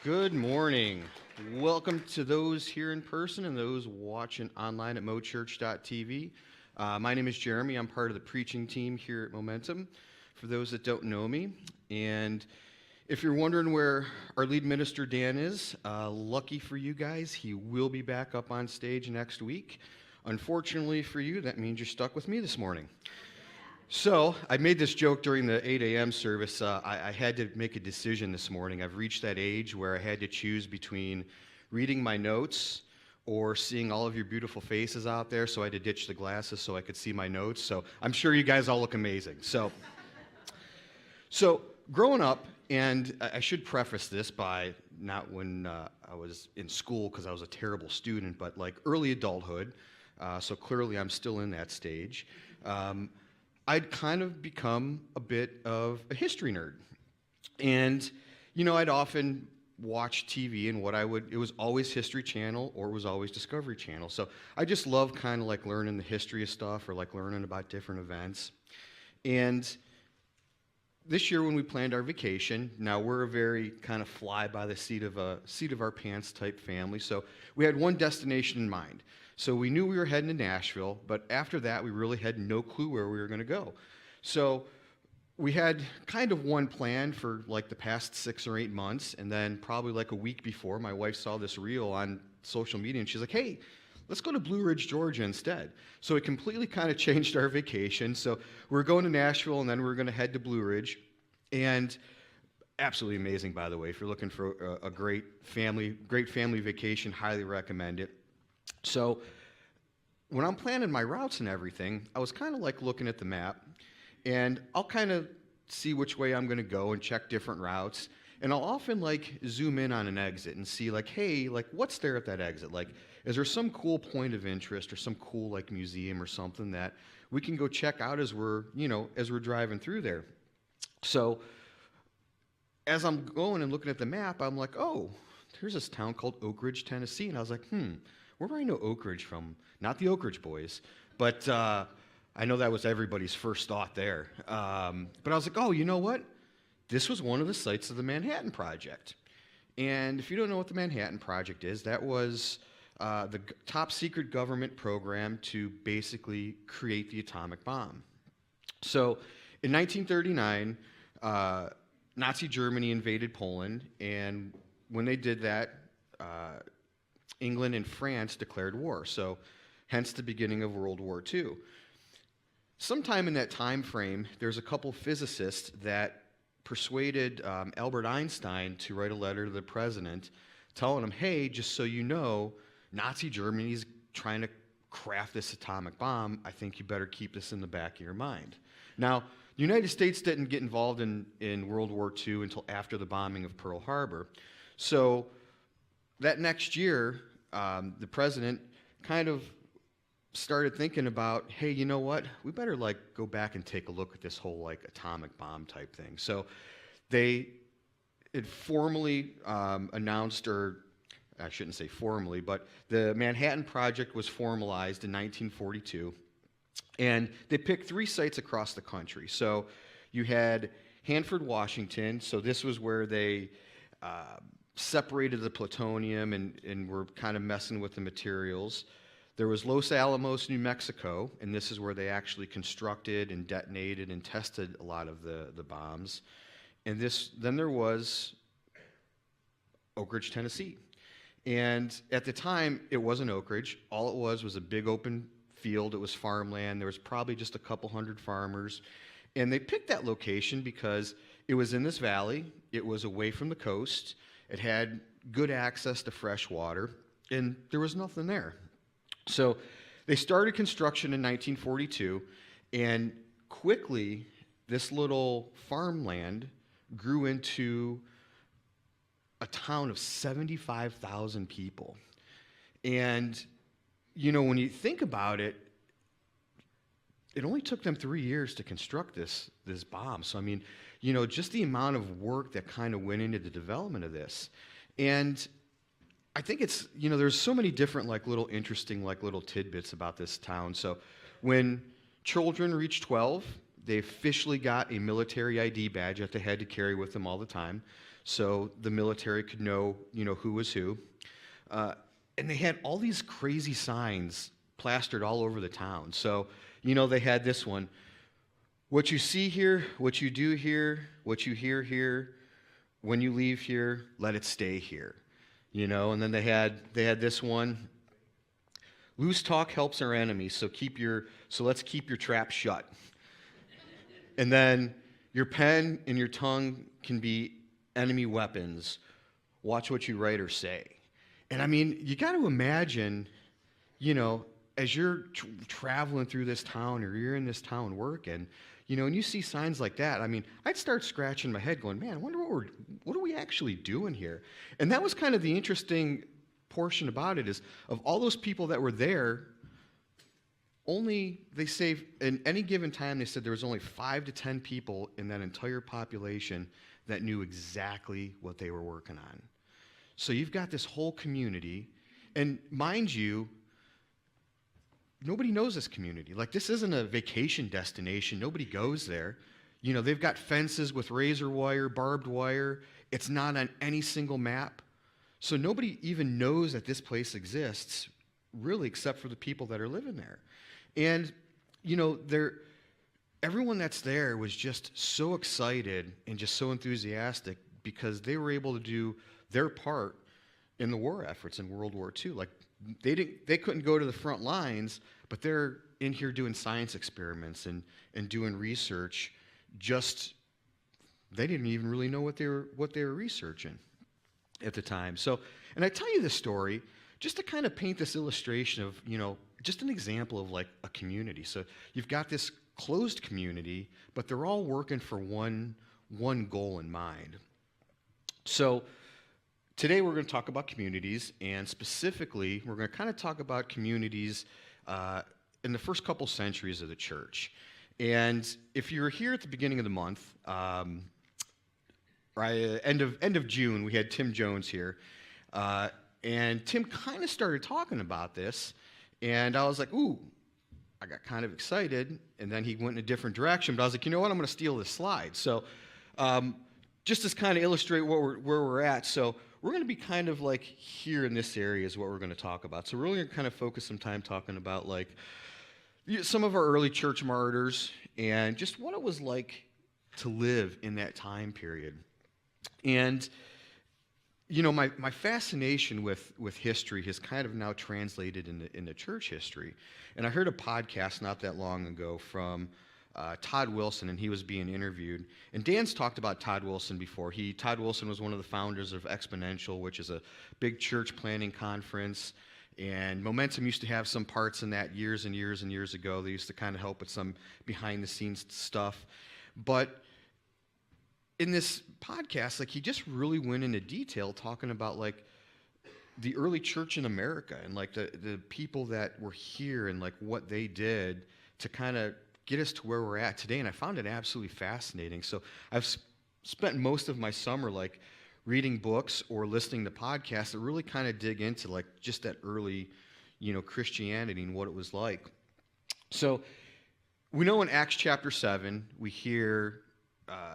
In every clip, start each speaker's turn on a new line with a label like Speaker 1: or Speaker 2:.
Speaker 1: Good morning. Welcome to those here in person and those watching online at mochurch.tv. My name is Jeremy. I'm part of the preaching team here at Momentum, for those that don't know me. And if you're wondering where our lead minister, Dan, is, lucky for you guys, he will be back up on stage next week. Unfortunately for you, that means you're stuck with me this morning. So I made this joke during the 8 a.m. service. I had to make a decision this morning. I've reached that age where I had to choose between reading my notes or seeing all of your beautiful faces out there, so I had to ditch the glasses so I could see my notes. So I'm sure you guys all look amazing. So growing up, and I should preface this by not when I was in school because I was a terrible student, but like early adulthood, so clearly I'm still in that stage. I'd kind of become a bit of a history nerd. And, I'd often watch TV, and it was always History Channel or it was always Discovery Channel. So I just love kind of like learning the history of stuff or like learning about different events. And this year when we planned our vacation, now we're a very kind of fly by the seat of our pants type family. So we had one destination in mind. So we knew we were heading to Nashville, but after that, we really had no clue where we were going to go. So we had kind of one plan for like the past 6 or 8 months, and then probably like a week before, my wife saw this reel on social media, and she's like, hey, let's go to Blue Ridge, Georgia instead. So it completely kind of changed our vacation. So we're going to Nashville, and then we're going to head to Blue Ridge. And absolutely amazing, by the way. If you're looking for a great family vacation, highly recommend it. So when I'm planning my routes and everything, I was kind of like looking at the map, and I'll kind of see which way I'm going to go and check different routes. And I'll often like zoom in on an exit and see like, hey, like what's there at that exit? Like, is there some cool point of interest or some cool like museum or something that we can go check out as we're driving through there? So as I'm going and looking at the map, I'm like, oh, there's this town called Oak Ridge, Tennessee. And I was like, where do I know Oak Ridge from? Not the Oak Ridge Boys, but I know that was everybody's first thought there. But I was like, oh, you know what? This was one of the sites of the Manhattan Project. And if you don't know what the Manhattan Project is, that was the top secret government program to basically create the atomic bomb. So in 1939, Nazi Germany invaded Poland, and when they did that, England and France declared war, so hence the beginning of World War II. Sometime in that time frame, there's a couple physicists that persuaded Albert Einstein to write a letter to the president telling him, hey, just so you know, Nazi Germany's trying to craft this atomic bomb. I think you better keep this in the back of your mind. Now, the United States didn't get involved in World War II until after the bombing of Pearl Harbor. So that next year, the president kind of started thinking about, hey, you know what? We better like go back and take a look at this whole like atomic bomb type thing. So it formally announced, or I shouldn't say formally, but the Manhattan Project was formalized in 1942. And they picked 3 sites across the country. So you had Hanford, Washington. So this was where they separated the plutonium and were kind of messing with the materials. There was Los Alamos, New Mexico, and this is where they actually constructed and detonated and tested a lot of the bombs. And then there was Oak Ridge, Tennessee. And at the time, it wasn't Oak Ridge. All it was a big open field. It was farmland. There was probably just a couple hundred farmers. And they picked that location because it was in this valley. It was away from the coast. It had good access to fresh water, and there was nothing there. So they started construction in 1942, and quickly this little farmland grew into a town of 75,000 people. And when you think about it, it only took them 3 years to construct this bomb. So, I mean, just the amount of work that kind of went into the development of this. And I think it's, there's so many different, like, little interesting, like, little tidbits about this town. So when children reach 12, they officially got a military ID badge that they had to carry with them all the time. so the military could know, who was who. And they had all these crazy signs plastered all over the town. So, they had this one: what you see here, what you do here, what you hear here, when you leave here, let it stay here. And then they had this one: loose talk helps our enemies, so let's keep your trap shut. And then your pen and your tongue can be enemy weapons. Watch what you write or say. And I mean, you got to imagine, as you're traveling through this town or you're in this town working, and you see signs like that, I mean, I'd start scratching my head going, man, I wonder what are we actually doing here? And that was kind of the interesting portion about it, is of all those people that were there, they say, in any given time, they said there was only 5 to 10 people in that entire population that knew exactly what they were working on. So you've got this whole community, and mind you, nobody knows this community. Like, this isn't a vacation destination. Nobody goes there. They've got fences with razor wire, barbed wire. It's not on any single map. So nobody even knows that this place exists, really, except for the people that are living there. And, everyone that's there was just so excited and just so enthusiastic because they were able to do their part in the war efforts in World War II. Like, they couldn't go to the front lines, but they're in here doing science experiments and doing research. They didn't even really know what they were researching at the time. So, and I tell you this story just to kind of paint this illustration of, just an example of like a community. So you've got this closed community, but they're all working for one goal in mind. So today we're going to talk about communities, and specifically we're going to kind of talk about communities in the first couple centuries of the church. And if you were here at the beginning of the month, end of June, we had Tim Jones here, and Tim kind of started talking about this, and I was like, ooh, I got kind of excited, and then he went in a different direction, but I was like, you know what, I'm going to steal this slide. So just to kind of illustrate where we're at, so we're going to be kind of like here in this area is what we're going to talk about. So we're really going to kind of focus some time talking about like some of our early church martyrs and just what it was like to live in that time period. And my fascination with history has kind of now translated into church history. And I heard a podcast not that long ago from Todd Wilson, and he was being interviewed. And Dan's talked about Todd Wilson before. Todd Wilson was one of the founders of Exponential, which is a big church planning conference. And Momentum used to have some parts in that years and years and years ago. They used to kind of help with some behind-the-scenes stuff. But in this podcast, like, he just really went into detail talking about like the early church in America and like the people that were here and like what they did to kind of get us to where we're at today. And I found it absolutely fascinating. So I've spent most of my summer like reading books or listening to podcasts that really kind of dig into like just that early, Christianity and what it was like. So we know in Acts chapter 7, we hear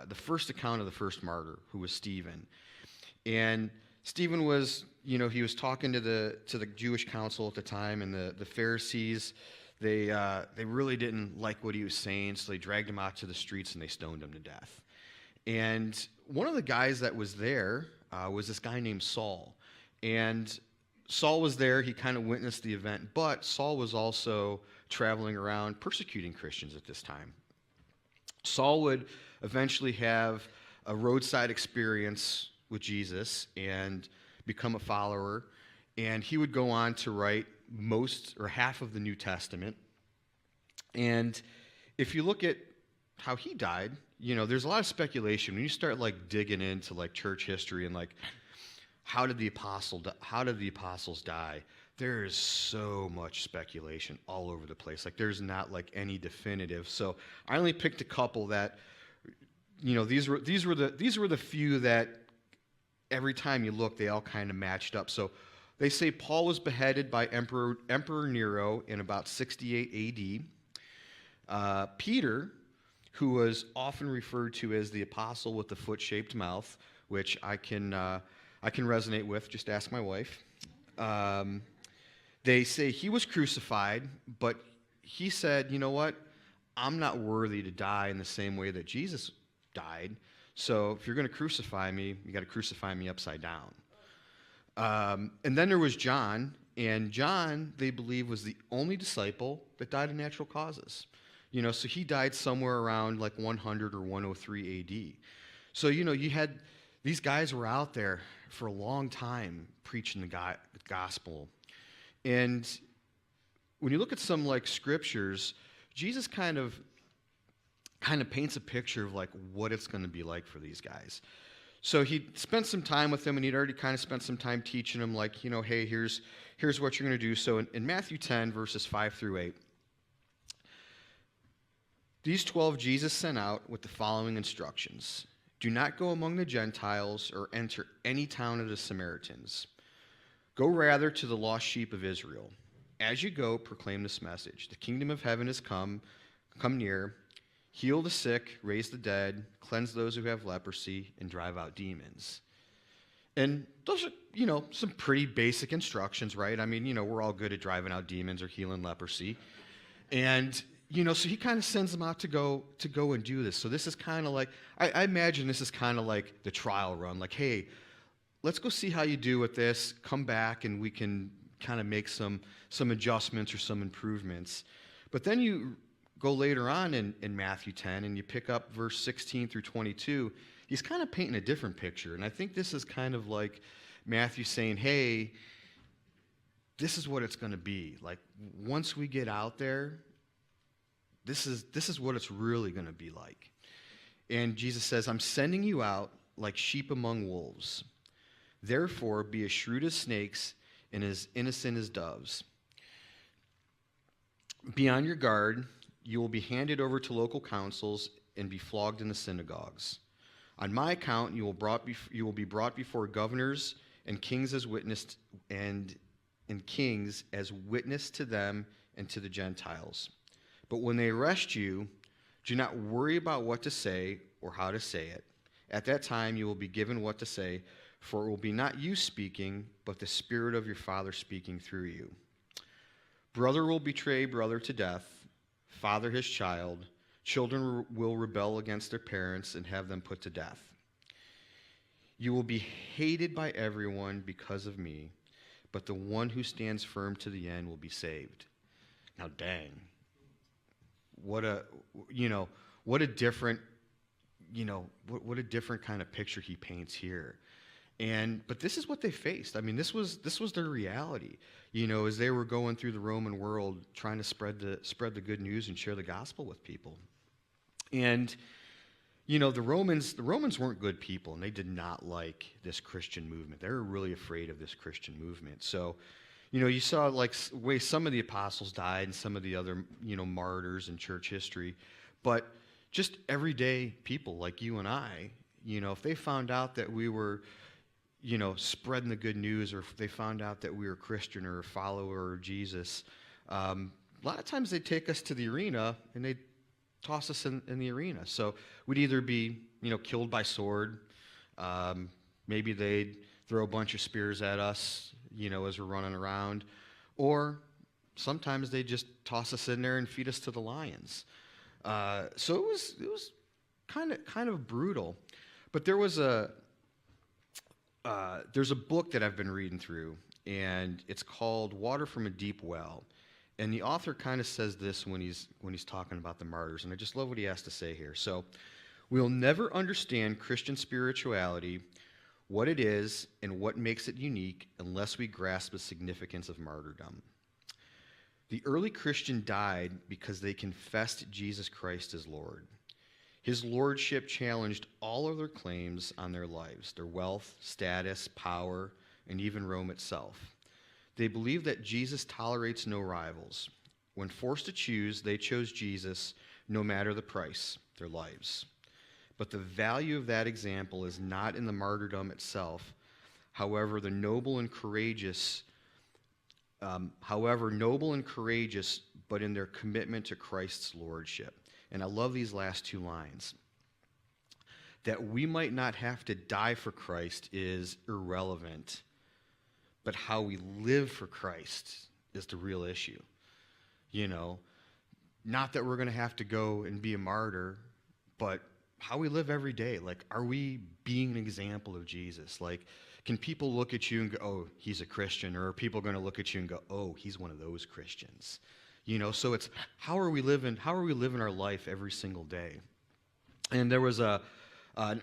Speaker 1: the first account of the first martyr, who was Stephen. And Stephen was, he was talking to the Jewish council at the time, and the Pharisees, they really didn't like what he was saying, so they dragged him out to the streets and they stoned him to death. And one of the guys that was there was this guy named Saul. And Saul was there, he kind of witnessed the event, but Saul was also traveling around persecuting Christians at this time. Saul would eventually have a roadside experience with Jesus and become a follower, and he would go on to write most or half of the New Testament. And if you look at how he died, there's a lot of speculation when you start like digging into like church history and like how did the apostles die? There is so much speculation all over the place. Like, there's not like any definitive. So I only picked a couple that, these were the few that every time you look, they all kind of matched up. So they say Paul was beheaded by Emperor Nero in about 68 AD. Peter, who was often referred to as the apostle with the foot-shaped mouth, which I can resonate with. Just ask my wife. They say he was crucified, but he said, you know what? I'm not worthy to die in the same way that Jesus died. So if you're going to crucify me, you got to crucify me upside down. And then there was John, and John, they believe, was the only disciple that died of natural causes. So he died somewhere around like 100 or 103 AD. So, you had these guys were out there for a long time preaching the gospel. And when you look at some like scriptures, Jesus kind of paints a picture of like what it's going to be like for these guys. So he spent some time with them, and he'd already kind of spent some time teaching them, like, hey, here's what you're going to do. So in Matthew 10, verses 5 through 8, these 12 Jesus sent out with the following instructions. Do not go among the Gentiles or enter any town of the Samaritans. Go rather to the lost sheep of Israel. As you go, proclaim this message. The kingdom of heaven has come near. Heal the sick, raise the dead, cleanse those who have leprosy, and drive out demons. And those are, some pretty basic instructions, right? I mean, we're all good at driving out demons or healing leprosy. And, so he kind of sends them out to go and do this. So this is kind of like, I imagine this is kind of like the trial run. Like, hey, let's go see how you do with this. Come back and we can kind of make some adjustments or some improvements. But then you go later on in Matthew 10 and you pick up verse 16 through 22, he's kind of painting a different picture. And I think this is kind of like Matthew saying, hey, this is what it's going to be. Like, once we get out there, this is what it's really going to be like. And Jesus says, I'm sending you out like sheep among wolves. Therefore, be as shrewd as snakes and as innocent as doves. Be on your guard. You will be handed over to local councils and be flogged in the synagogues. On my account, you will be brought before governors and kings as witness and kings as witness to them and to the Gentiles. But when they arrest you, do not worry about what to say or how to say it. At that time, you will be given what to say, for it will be not you speaking, but the Spirit of your Father speaking through you. Brother will betray brother to death, father his child. Children will rebel against their parents and have them put to death. You will be hated by everyone because of me, but the one who stands firm to the end will be saved. Now, dang. What a different, what a different kind of picture he paints here. But this is what they faced. I mean, this was their reality, as they were going through the Roman world trying to spread the good news and share the gospel with people. And the Romans weren't good people, and they did not like this Christian movement. They were really afraid of this Christian movement. So, you saw like way some of the apostles died and some of the other, martyrs in church history, but just everyday people like you and I, if they found out that we were, spreading the good news, or if they found out that we were Christian or a follower of Jesus, a lot of times they'd take us to the arena and they'd toss us in the arena. So we'd either be, killed by sword, maybe they'd throw a bunch of spears at us, as we're running around, or sometimes they just toss us in there and feed us to the lions. So it was kind of brutal. But there's a book that I've been reading through, and it's called Water from a Deep Well. And the author kind of says this when he's talking about the martyrs, and I just love what he has to say here. So, we'll never understand Christian spirituality, what it is, and what makes it unique unless we grasp the significance of martyrdom. The early Christian died because they confessed Jesus Christ as Lord. His lordship challenged all other claims on their lives, their wealth, status, power, and even Rome itself. They believed that Jesus tolerates no rivals. When forced to choose, they chose Jesus no matter the price, their lives. But the value of that example is not in the martyrdom itself. However, noble and courageous, but in their commitment to Christ's lordship. And I love these last two lines. that we might not have to die for Christ is irrelevant, but how we live for Christ is the real issue. You know, not that we're going to have to go and be a martyr, but how we live every day. Like, are we being an example of Jesus? Like, can people look at you and go, oh, he's a Christian? Or are people going to look at you and go, oh, he's one of those Christians? You know, so it's how are we living our life every single day? And there was an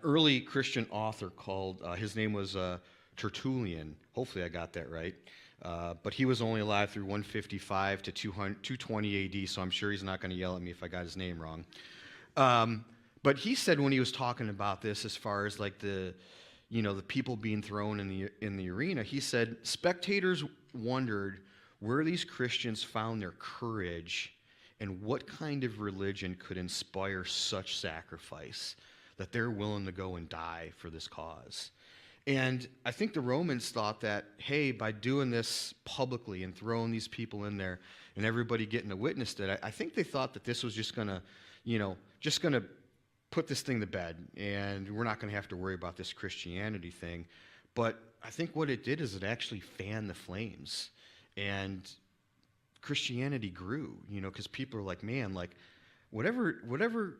Speaker 1: early Christian author called, his name was Tertullian. Hopefully I got that right. But he was only alive through 155 to 220 AD, so I'm sure he's not going to yell at me if I got his name wrong. But he said when he was talking about this, as far as like the people being thrown in the arena, he said spectators wondered where these Christians found their courage and what kind of religion could inspire such sacrifice that they're willing to go and die for this cause. And I think the Romans thought that, hey, by doing this publicly and throwing these people in there and everybody getting to witness it, I think they thought that this was just going to put this thing to bed, and we're not going to have to worry about this Christianity thing. But I think what it did is it actually fanned the flames, and Christianity grew, because people are like, man, like, whatever,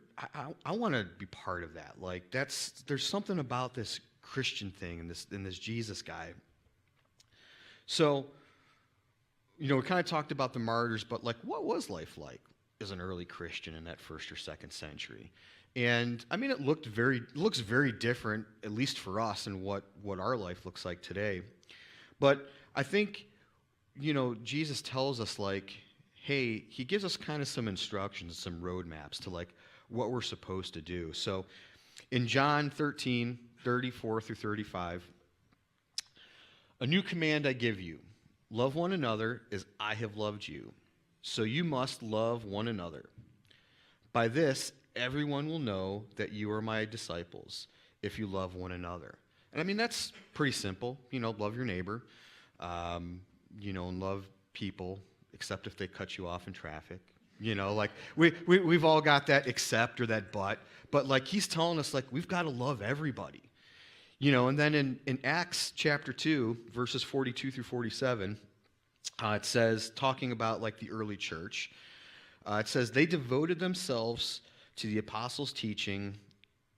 Speaker 1: I want to be part of that. Like, there's something about this Christian thing and this Jesus guy. So, we kind of talked about the martyrs, but like, what was life like as an early Christian in that first or second century? And I mean, it looks very different, at least for us, than what our life looks like today. But I think, Jesus tells us, like, hey, he gives us kind of some instructions, some roadmaps to like what we're supposed to do. So in John 13, 34 through 35, a new command I give you, love one another as I have loved you. So you must love one another. By this, everyone will know that you are my disciples if you love one another. And I mean, that's pretty simple. Love your neighbor, and love people, except if they cut you off in traffic. Like we've all got that except or that but like he's telling us, like, we've got to love everybody. And then in Acts chapter 2, verses 42 through 47, it says, talking about like the early church, it says, they devoted themselves to the apostles' teaching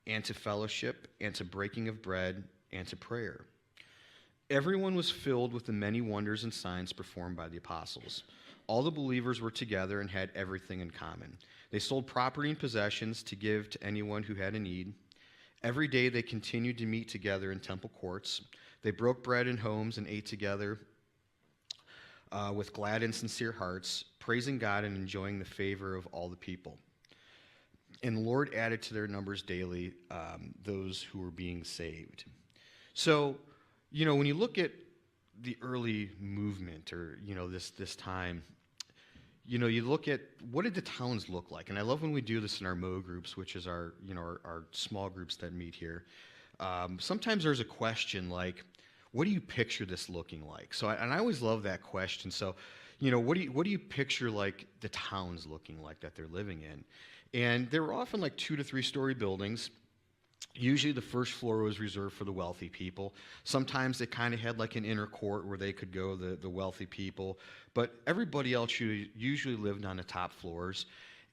Speaker 1: and to fellowship and to breaking of bread and to prayer. Everyone was filled with the many wonders and signs performed by the apostles. All the believers were together and had everything in common. They sold property and possessions to give to anyone who had a need. Every day they continued to meet together in temple courts. They broke bread in homes and ate together with glad and sincere hearts, praising God and enjoying the favor of all the people. And the Lord added to their numbers daily those who were being saved. So, when you look at the early movement, or this time, you look at what did the towns look like. And I love when we do this in our Mo groups, which is our small groups that meet here. Sometimes there's a question like, what do you picture this looking like? So I always love that question. So what do you picture like the towns looking like that they're living in? And they were often like 2 to 3 story buildings. Usually the first floor was reserved for the wealthy people. Sometimes they kind of had like an inner court where they could go, the wealthy people. But everybody else usually lived on the top floors.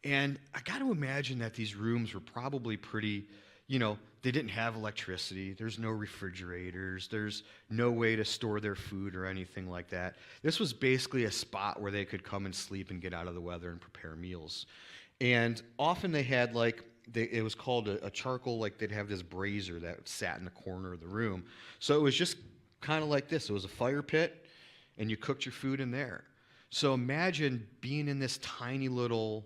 Speaker 1: And I got to imagine that these rooms were probably pretty, they didn't have electricity. There's no refrigerators. There's no way to store their food or anything like that. This was basically a spot where they could come and sleep and get out of the weather and prepare meals. And often they had it was called a charcoal, like they'd have this brazier that sat in the corner of the room. So it was just kind of like this. It was a fire pit, and you cooked your food in there. So imagine being in this tiny little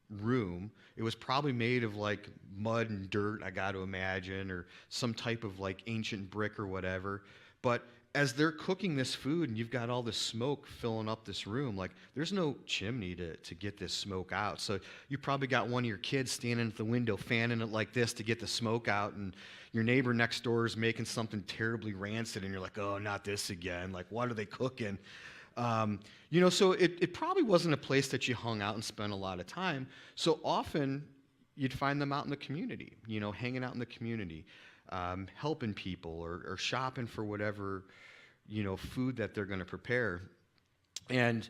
Speaker 1: room. It was probably made of like mud and dirt, I got to imagine, or some type of like ancient brick or whatever. But as they're cooking this food and you've got all this smoke filling up this room, like there's no chimney to get this smoke out. So you probably got one of your kids standing at the window fanning it like this to get the smoke out, and your neighbor next door is making something terribly rancid, and you're like, oh, not this again. Like, what are they cooking? So it probably wasn't a place that you hung out and spent a lot of time. So often, you'd find them out in the community, hanging out in the community, helping people or shopping for whatever, food that they're going to prepare. And,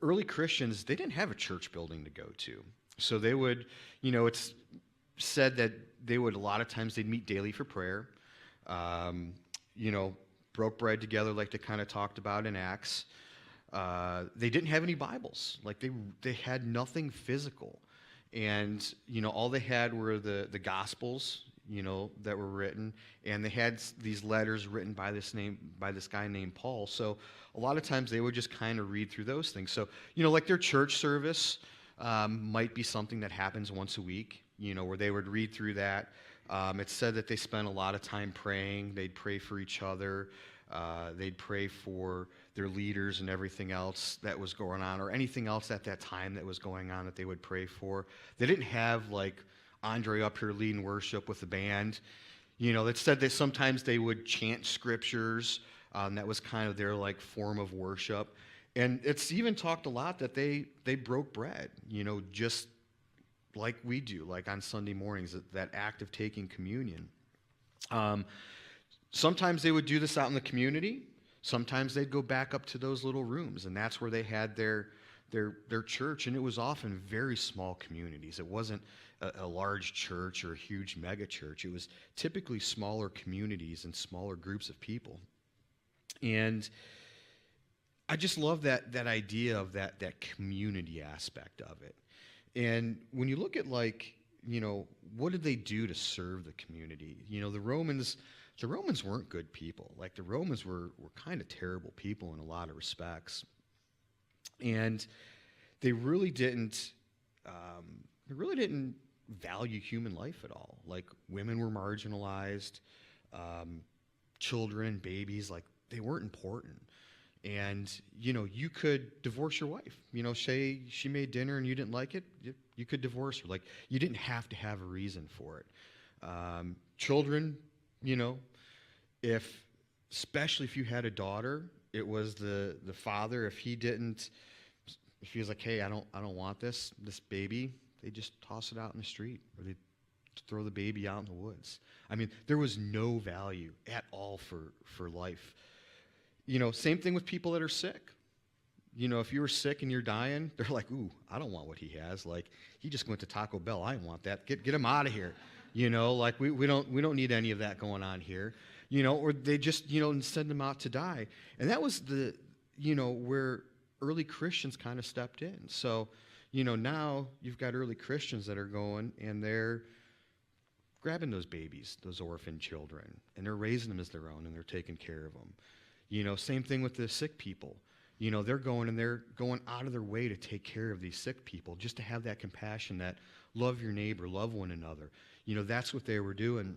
Speaker 1: early Christians, they didn't have a church building to go to. So they would, it's said that they would, a lot of times, they'd meet daily for prayer, broke bread together like they kind of talked about in Acts. They didn't have any Bibles. Like they had nothing physical. And, all they had were the Gospels, that were written, and they had these letters written by this guy named Paul. So a lot of times they would just kind of read through those things. So, like their church service might be something that happens once a week, where they would read through that. It's said that they spent a lot of time praying. They'd pray for each other. They'd pray for their leaders and everything else that was going on, or anything else at that time that was going on that they would pray for. They didn't have, like, Andre up here leading worship with the band. It said that sometimes they would chant scriptures. That was kind of their, like, form of worship. And it's even talked a lot that they broke bread, just like we do, like on Sunday mornings, that act of taking communion. Sometimes they would do this out in the community. Sometimes they'd go back up to those little rooms, and that's where they had their church, and it was often very small communities. It wasn't a large church or a huge mega church. It was typically smaller communities and smaller groups of people. And I just love that idea of that community aspect of it. And when you look at, like, what did they do to serve the community? The Romans weren't good people. Like, the Romans were kind of terrible people in a lot of respects. And they really didn't value human life at all. Like, women were marginalized, children, babies, like, they weren't important. And, you could divorce your wife. Say she made dinner and you didn't like it, you could divorce her. Like, you didn't have to have a reason for it. Children, especially if you had a daughter, it was the father. If he was like, hey, I don't want this baby, they just toss it out in the street, or they throw the baby out in the woods. I mean, there was no value at all for life. Same thing with people that are sick. If you were sick and you're dying, they're like, ooh, I don't want what he has. Like, he just went to Taco Bell. I don't want that. Get him out of here. Like, we don't need any of that going on here. Or they just, send them out to die. And that was where early Christians kind of stepped in. So, now you've got early Christians that are going and they're grabbing those babies, those orphan children, and they're raising them as their own, and they're taking care of them. Same thing with the sick people. They're going out of their way to take care of these sick people, just to have that compassion, that love your neighbor, love one another. That's what they were doing.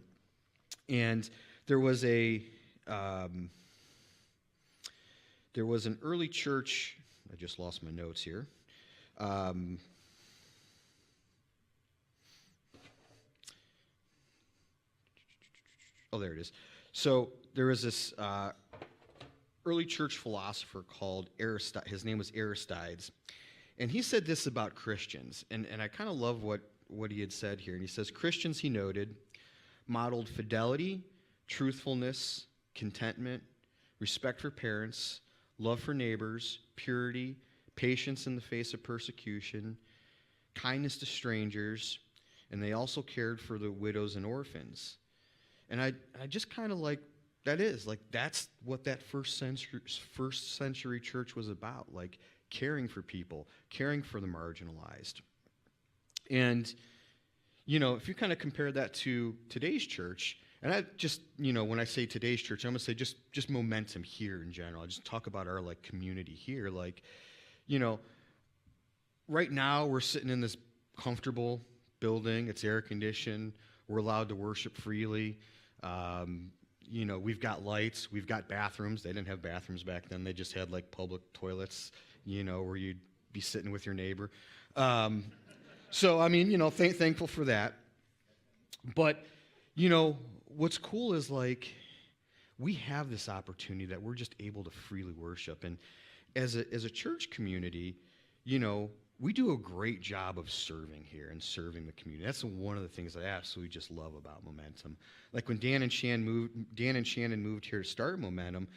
Speaker 1: And there was an early church. I just lost my notes here. There it is. So there was this early church philosopher called Aristotle. His name was Aristides. And he said this about Christians. And I kind of love what he had said here. And he says, Christians, he noted, modeled fidelity, truthfulness, contentment, respect for parents, love for neighbors, purity, patience in the face of persecution, kindness to strangers, and they also cared for the widows and orphans. And I just kind of that's what that first century church was about, like caring for people, caring for the marginalized. And, if you kind of compare that to today's church, and I just, when I say today's church, I'm going to say just momentum here in general. I just talk about our, like, community here. Like, right now we're sitting in this comfortable building. It's air conditioned. We're allowed to worship freely. We've got lights. We've got bathrooms. They didn't have bathrooms back then. They just had, like, public toilets, where you'd be sitting with your neighbor. So, I mean, thankful for that. But, what's cool is, like, we have this opportunity that we're just able to freely worship. And as a church community, we do a great job of serving here and serving the community. That's one of the things that I absolutely just love about Momentum. Like when Dan and Shannon moved here to start Momentum,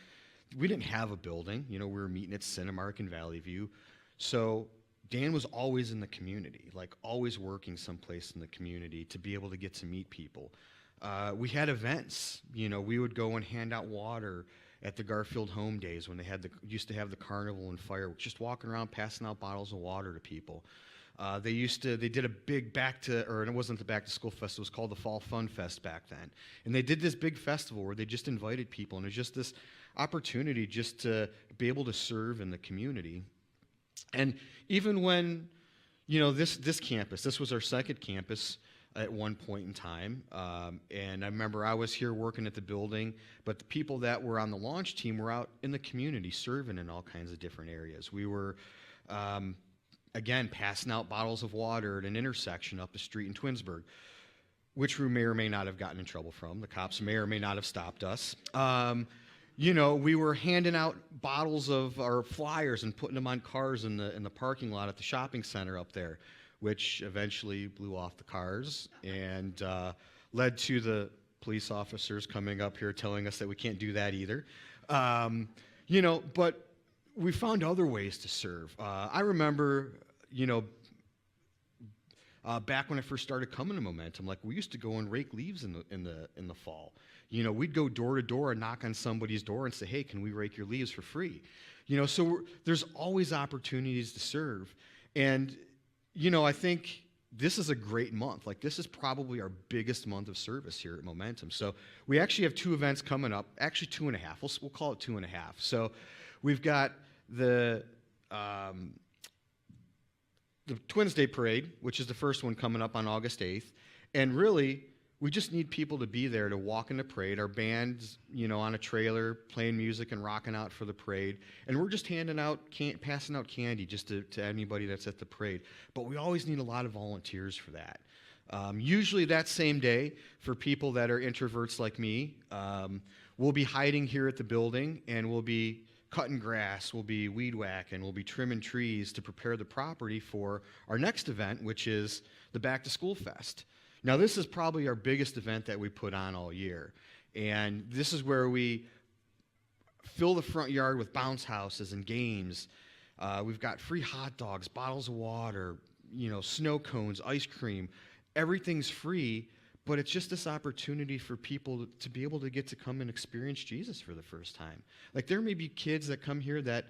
Speaker 1: we didn't have a building. We were meeting at Cinemark in Valley View. So Dan was always in the community, like always working someplace in the community to be able to get to meet people. We had events. We would go and hand out water at the Garfield Home Days when they used to have the carnival and fireworks, just walking around passing out bottles of water to people. They did a big and it wasn't the Back to School Fest, it was called the Fall Fun Fest back then. And they did this big festival where they just invited people, and it was just this opportunity just to be able to serve in the community. And even when, this campus, this was our second campus at one point in time, and I remember I was here working at the building, but the people that were on the launch team were out in the community serving in all kinds of different areas. We were, again, passing out bottles of water at an intersection up the street in Twinsburg, which we may or may not have gotten in trouble from. The cops may or may not have stopped us. We were handing out bottles of our flyers and putting them on cars in the parking lot at the shopping center up there, which eventually blew off the cars and led to the police officers coming up here telling us that we can't do that either. But we found other ways to serve. I remember, back when I first started coming to Momentum, like we used to go and rake leaves in the fall. We'd go door to door and knock on somebody's door and say, "Hey, can we rake your leaves for free?" So there's always opportunities to serve. And I think this is a great month. Like, this is probably our biggest month of service here at Momentum. So we actually have 2 events coming up, actually 2.5. We'll call it 2.5. So we've got the Twins Day Parade, which is the first one coming up on August 8th. And really, we just need people to be there to walk in the parade. Our band's, on a trailer playing music and rocking out for the parade. And we're just passing out candy just to anybody that's at the parade. But we always need a lot of volunteers for that. Usually that same day, for people that are introverts like me, we'll be hiding here at the building, and we'll be cutting grass, we'll be weed whacking, we'll be trimming trees to prepare the property for our next event, which is the Back to School Fest. Now, this is probably our biggest event that we put on all year. And this is where we fill the front yard with bounce houses and games. We've got free hot dogs, bottles of water, snow cones, ice cream. Everything's free, but it's just this opportunity for people to be able to get to come and experience Jesus for the first time. Like, there may be kids that come here that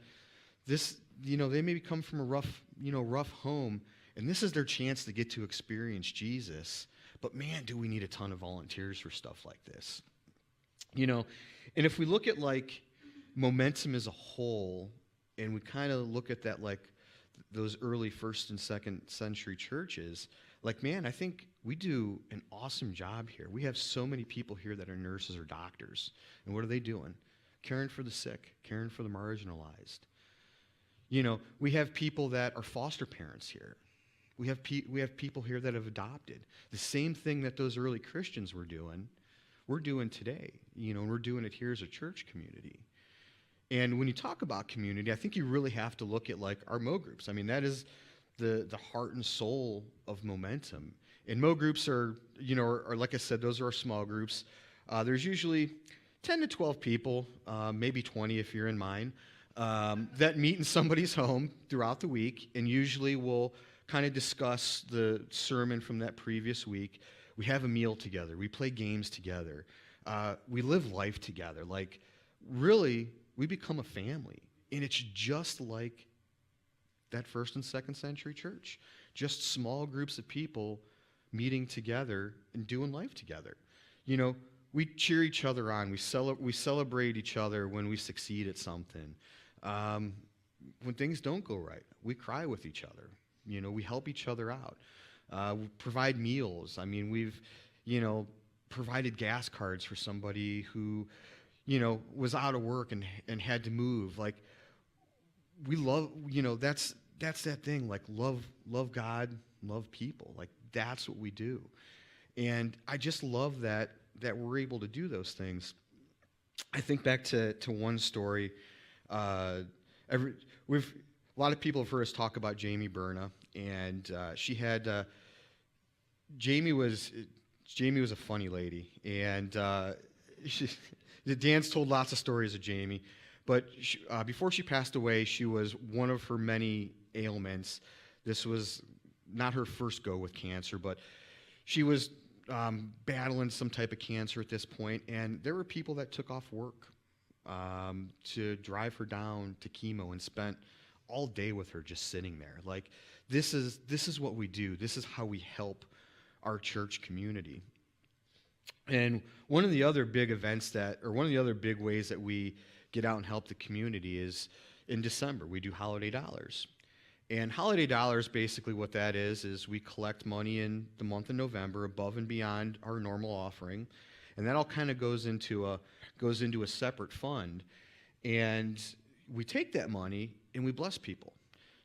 Speaker 1: they maybe come from a rough home, and this is their chance to get to experience Jesus. But man, do we need a ton of volunteers for stuff like this. And if we look at like Momentum as a whole, and we kind of look at that like those early 1st and 2nd century churches, like, man, I think we do an awesome job here. We have so many people here that are nurses or doctors. And what are they doing? Caring for the sick, caring for the marginalized. We have people that are foster parents here. We have people here that have adopted. The same thing that those early Christians were doing, we're doing today. And we're doing it here as a church community. And when you talk about community, I think you really have to look at like our Mo groups. I mean, that is the heart and soul of Momentum. And Mo groups are like I said, those are our small groups. There's usually 10 to 12 people, maybe 20 if you're in mine, that meet in somebody's home throughout the week, and usually we'll kind of discuss the sermon from that previous week. We have a meal together. We play games together. We live life together. Like, really, we become a family. And it's just like that 1st and 2nd century church. Just small groups of people meeting together and doing life together. We cheer each other on. We celebrate each other when we succeed at something. When things don't go right, we cry with each other. We help each other out. We provide meals. I mean, we've, provided gas cards for somebody who, was out of work and had to move. Like, we love, that's that thing. Like, love God, love people. Like, that's what we do. And I just love that we're able to do those things. I think back to one story. A lot of people have heard us talk about Jamie Berna, and she had Jamie was a funny lady, and Dan's told lots of stories of Jamie, but before she passed away, she was one of her many ailments. This was not her first go with cancer, but she was battling some type of cancer at this point, and there were people that took off work to drive her down to chemo and spent all day with her just sitting there. Like, this is what we do. This is how we help our church community. And one of the other big ways that we get out and help the community is in December. We do Holiday Dollars. And Holiday Dollars, basically what that is we collect money in the month of November above and beyond our normal offering. And that all kind of goes into a separate fund. And we take that money and we bless people.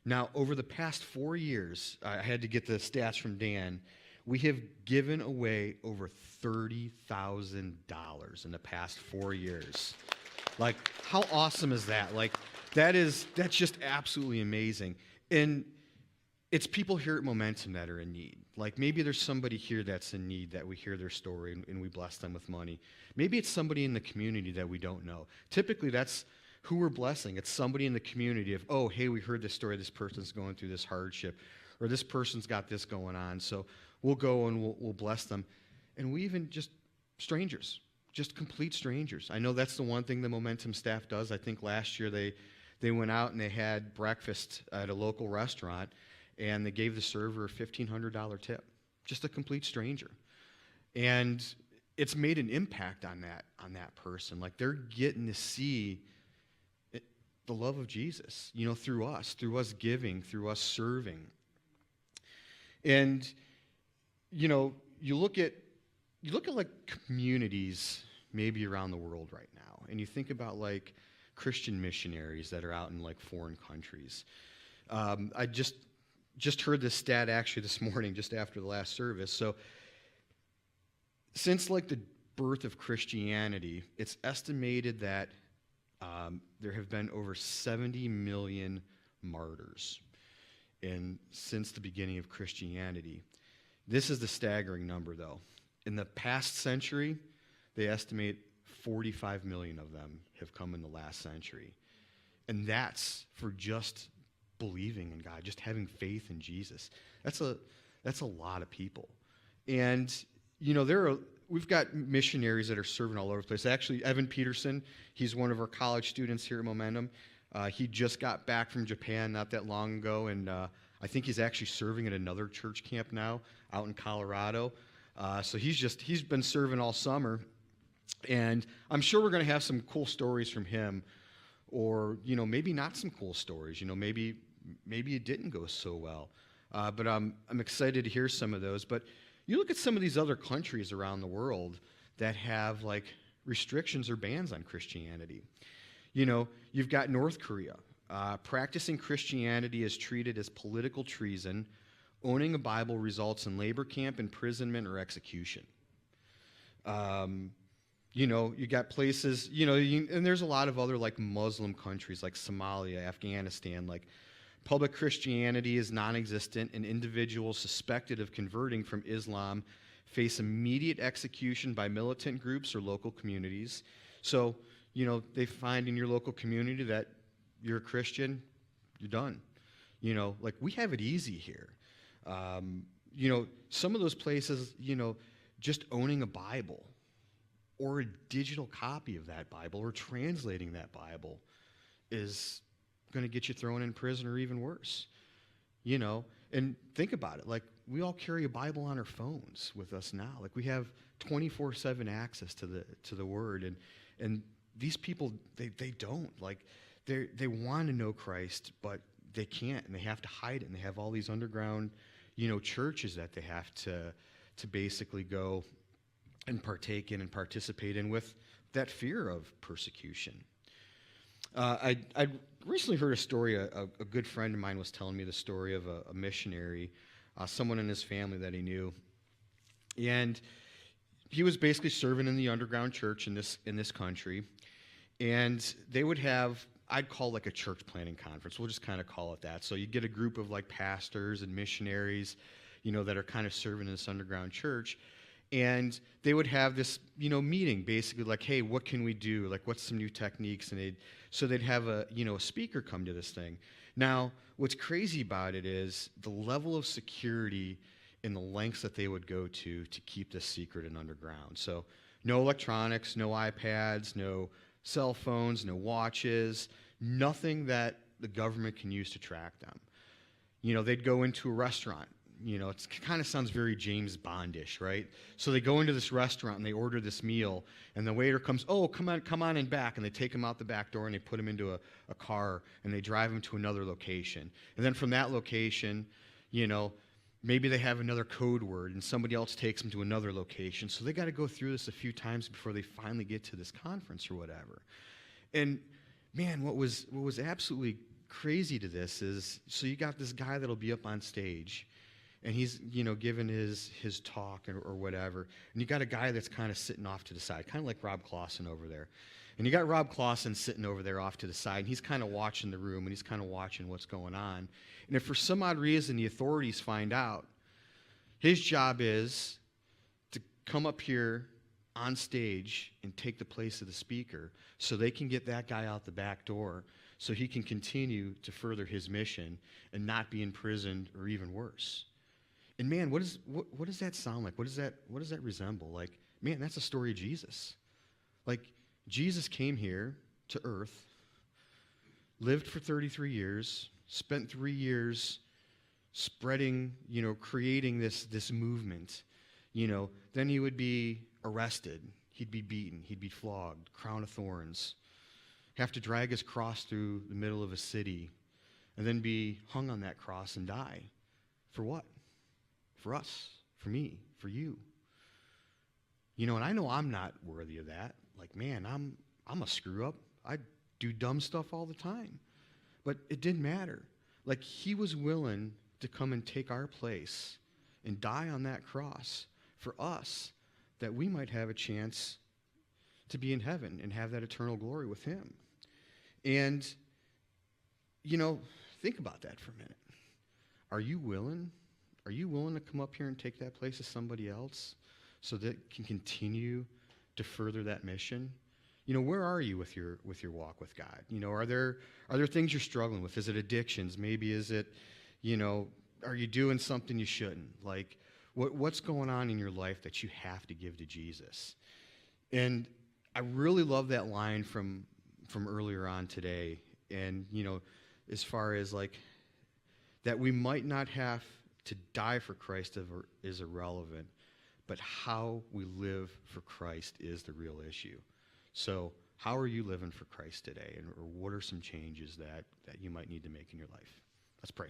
Speaker 1: Now, over the past 4 years, I had to get the stats from Dan, we have given away over $30,000 in the past 4 years. Like, how awesome is that? Like, that's just absolutely amazing. And it's people here at Momentum that are in need. Like, maybe there's somebody here that's in need that we hear their story and we bless them with money. Maybe it's somebody in the community that we don't know. Typically, that's who we're blessing. It's somebody in the community of, oh, hey, we heard this story. This person's going through this hardship, or this person's got this going on. So we'll go and we'll bless them. And we even just strangers, just complete strangers. I know that's the one thing the Momentum staff does. I think last year they went out and they had breakfast at a local restaurant, and they gave the server a $1,500 tip, just a complete stranger. And it's made an impact on that person. Like, they're getting to see the love of Jesus, through us giving, through us serving. And, you look at like communities maybe around the world right now, and you think about like Christian missionaries that are out in like foreign countries. I just heard this stat actually this morning, just after the last service. So since like the birth of Christianity, it's estimated that there have been over 70 million martyrs since the beginning of Christianity. This is the staggering number, though. In the past century, they estimate 45 million of them have come in the last century. And that's for just believing in God, just having faith in Jesus. That's a lot of people. And, we've got missionaries that are serving all over the place. Actually, Evan Peterson, he's one of our college students here at Momentum. He just got back from Japan not that long ago, and I think he's actually serving at another church camp now out in Colorado. So he's been serving all summer, and I'm sure we're going to have some cool stories from him, or maybe not some cool stories. Maybe it didn't go so well, but I'm excited to hear some of those. But you look at some of these other countries around the world that have like restrictions or bans on Christianity. You've got North Korea. Practicing Christianity is treated as political treason. Owning a Bible results in labor camp, imprisonment, or execution. You got places, and there's a lot of other like Muslim countries like Somalia, Afghanistan. Like, public Christianity is non-existent, and individuals suspected of converting from Islam face immediate execution by militant groups or local communities. So, they find in your local community that you're a Christian, you're done. Like, we have it easy here. Some of those places, just owning a Bible or a digital copy of that Bible or translating that Bible is going to get you thrown in prison or even worse. And think about it. Like, we all carry a Bible on our phones with us now. Like, we have 24/7 access to the Word, and these people, they don't. Like, they want to know Christ, but they can't, and they have to hide it, and they have all these underground, churches that they have to basically go and partake in and participate in with that fear of persecution. I recently heard a story. A good friend of mine was telling me the story of a missionary, someone in his family that he knew, and he was basically serving in the underground church in this country, and they would have I'd call like a church planting conference. We'll just kind of call it that. So you get a group of like pastors and missionaries, that are kind of serving in this underground church. And they would have this, meeting basically like, hey, what can we do? Like, what's some new techniques? And they'd have a speaker come to this thing. Now, what's crazy about it is the level of security and the lengths that they would go to keep this secret and underground. So no electronics, no iPads, no cell phones, no watches, nothing that the government can use to track them. They'd go into a restaurant. It kind of sounds very James Bondish, right? So they go into this restaurant and they order this meal, and the waiter comes, oh, come on in back, and they take him out the back door and they put him into a car and they drive him to another location. And then from that location, maybe they have another code word and somebody else takes them to another location. So they got to go through this a few times before they finally get to this conference or whatever. And man, what was absolutely crazy to this is, so you got this guy that'll be up on stage, and he's, giving his talk or whatever. And you got a guy that's kind of sitting off to the side, kind of like Rob Clausen over there. And you got Rob Clausen sitting over there off to the side, and he's kind of watching the room, and he's kind of watching what's going on. And if for some odd reason the authorities find out, his job is to come up here on stage and take the place of the speaker so they can get that guy out the back door so he can continue to further his mission and not be imprisoned or even worse. And man, what does that sound like? What does that resemble? Like, man, that's the story of Jesus. Like, Jesus came here to earth, lived for 33 years, spent 3 years spreading, creating this movement. Then he would be arrested, he'd be beaten, he'd be flogged, crown of thorns, have to drag his cross through the middle of a city, and then be hung on that cross and die. For what? For us, for me, for you. And I know I'm not worthy of that. Like, man, I'm a screw up. I do dumb stuff all the time. But it didn't matter. Like, he was willing to come and take our place and die on that cross for us, that we might have a chance to be in heaven and have that eternal glory with him. And, think about that for a minute. Are you willing? Are you willing to come up here and take that place of somebody else so that it can continue to further that mission? Where are you with your walk with God? Are there things you're struggling with? Is it addictions? Maybe is it, are you doing something you shouldn't? Like, what's going on in your life that you have to give to Jesus? And I really love that line from earlier on today. And, as far as like, that we might not have to die for Christ is irrelevant, but how we live for Christ is the real issue. So how are you living for Christ today? Or what are some changes that you might need to make in your life? Let's pray.